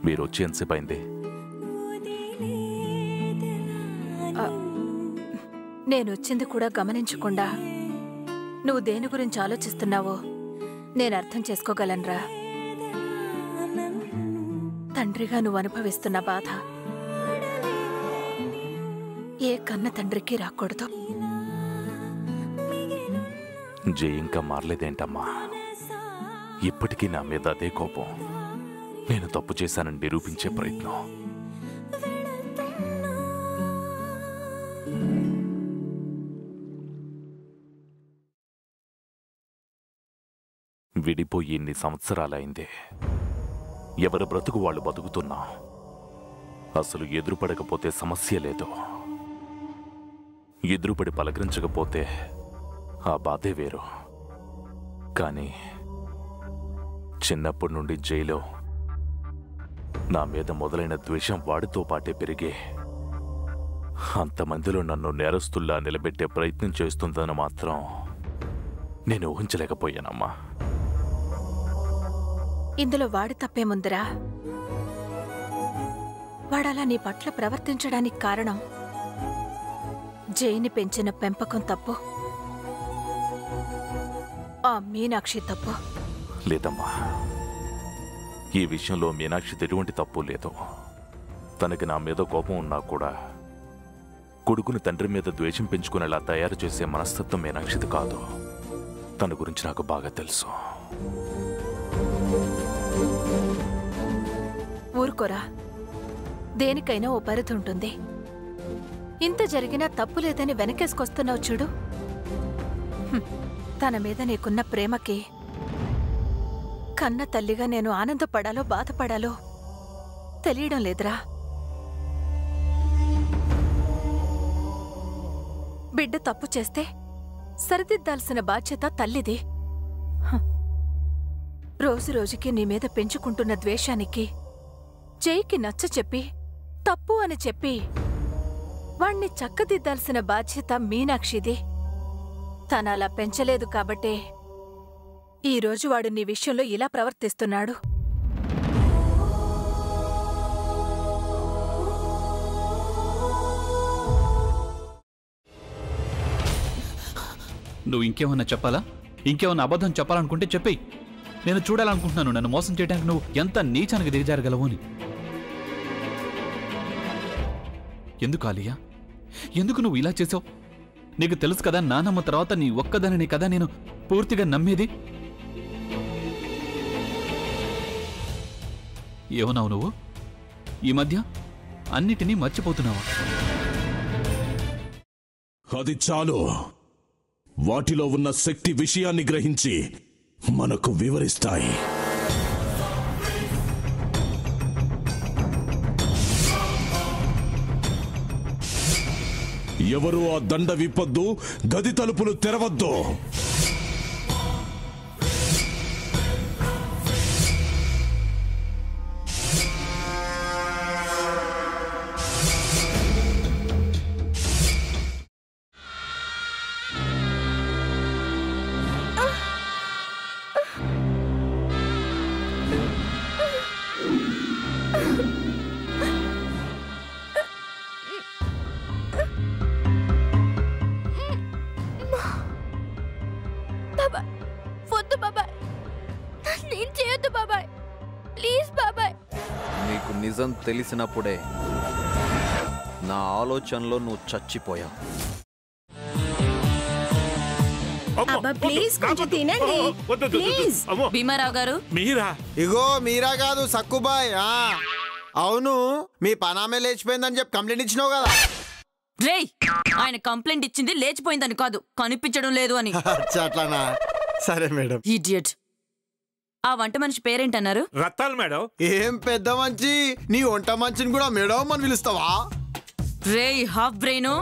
మీరు వచ్చి ఎంతసేపు అయింది? నేను వచ్చింది కూడా గమనించకుండా నువ్వు దేని గురించి ఆలోచిస్తున్నావో నేను అర్థం చేసుకోగలనురా. తండ్రిగా నువ్వు అనుభవిస్తున్న బాధ ఏ కన్న తండ్రికి రాకూడదు. జై ఇంకా మారలేదేంటమ్మా? ఇప్పటికీ నా మీద అదే కోపం. నేను తప్పు చేశానని నిరూపించే ప్రయత్నం. విడిపోయి ఇన్ని సంవత్సరాలైంది. ఎవరి బ్రతుకు వాళ్ళు బతుకుతున్నా. అసలు ఎదురుపడకపోతే సమస్య లేదు. ఎదురుపడి పలకరించకపోతే ఆ బాధే వేరు. కానీ చిన్నప్పటి నుండి జైలో నా మీద మొదలైన ద్వేషం వాడితో పాటే పెరిగి అంతమందిలో నన్ను నేరస్తుల్లా నిలబెట్టే ప్రయత్నం చేస్తుందని మాత్రం నేను ఊహించలేకపోయానమ్మా. ఇందులో వాడి తప్పేముందిరా? వాడలా నీ పట్ల ప్రవర్తించడానికి కారణం జైని పెంచిన పెంపకం తప్పు, ఆ మీనాక్షి తప్పు. లేదమ్మా, ఈ విషయంలో మీనాక్షిది ఎటువంటి తప్పు లేదు. తనకి నా మీద కోపం ఉన్నా కూడా కొడుకుని తండ్రి మీద ద్వేషం పెంచుకునేలా తయారు చేసే మనస్తత్వం మీనాక్షిది కాదు. తన గురించి నాకు బాగా తెలుసు. ఊరుకోరా, దేనికైనా ఓ పరిధి ఉంటుంది. ఇంత జరిగినా తప్పు లేదని వెనకేసుకొస్తున్నావు చూడు. తన మీద నీకున్న ప్రేమకి కన్న తల్లిగా నేను ఆనందపడాలో బాధపడాలో తెలియడం లేదురా. బిడ్డ తప్పు చేస్తే సరిదిద్దాల్సిన బాధ్యత తల్లిది. రోజు రోజుకి నీ మీద పెంచుకుంటున్న ద్వేషానికి జైకి నచ్చ చెప్పి తప్పు అని చెప్పి వాణ్ణి చక్కదిద్దాల్సిన బాధ్యత మీనాక్షిది. తనలా పెంచలేదు కాబట్టే ఈరోజు వాడు నీ విషయంలో ఇలా ప్రవర్తిస్తున్నాడు. నువ్వు ఇంకేమన్నా చెప్పాలా? ఇంకేమన్నా అబద్ధం చెప్పాలనుకుంటే చెప్పేయి. నేను చూడాలనుకుంటున్నాను నన్ను మోసం చేయడానికి నువ్వు ఎంత నీచానికి దిగజారగలవు అని. ఎందుకు ఆలియా, ఎందుకు నువ్వు ఇలా చేసావు? నీకు తెలుసు కదా నానమ్మ తర్వాత నీ ఒక్కదానిని కదా నేను పూర్తిగా నమ్మేది. ఏమన్నావు నువ్వు? ఈ మధ్య అన్నిటినీ మర్చిపోతున్నావా? అది చాలు. వాటిలో ఉన్న శక్తి విషయాన్ని గ్రహించి మనకు వివరిస్తాయి. ఎవరు ఆ దండ విప్పొద్దు, గది తలుపులు తెరవద్దు. నిజం తెలిసినప్పుడే నా ఆలోచనలో నువ్వు చచ్చిపోయావు. భీమారావు గారు, మీరా? ఇగో మీరా కాదు సక్కుబాయ్. అవును, మీ పనామే లేచిపోయిందని చెప్పి కంప్లైంట్ ఇచ్చినావు కదా. రేయ్, ఆయన కంప్లైంట్ ఇచ్చింది లేచిపోయిందని కాదు, కనిపించడం లేదు అని. అట్లానా? సరే మేడం. ఇడియట్. ఆ వంట మనిషి పేరేంటన్నారు? రత్తాలు మేడం. ఏం పెద్ద మంచి, నీ వంట మంచిని కూడా మేడం అని పిలుస్తావా? రేయ్ హాఫ్ బ్రెయిన్,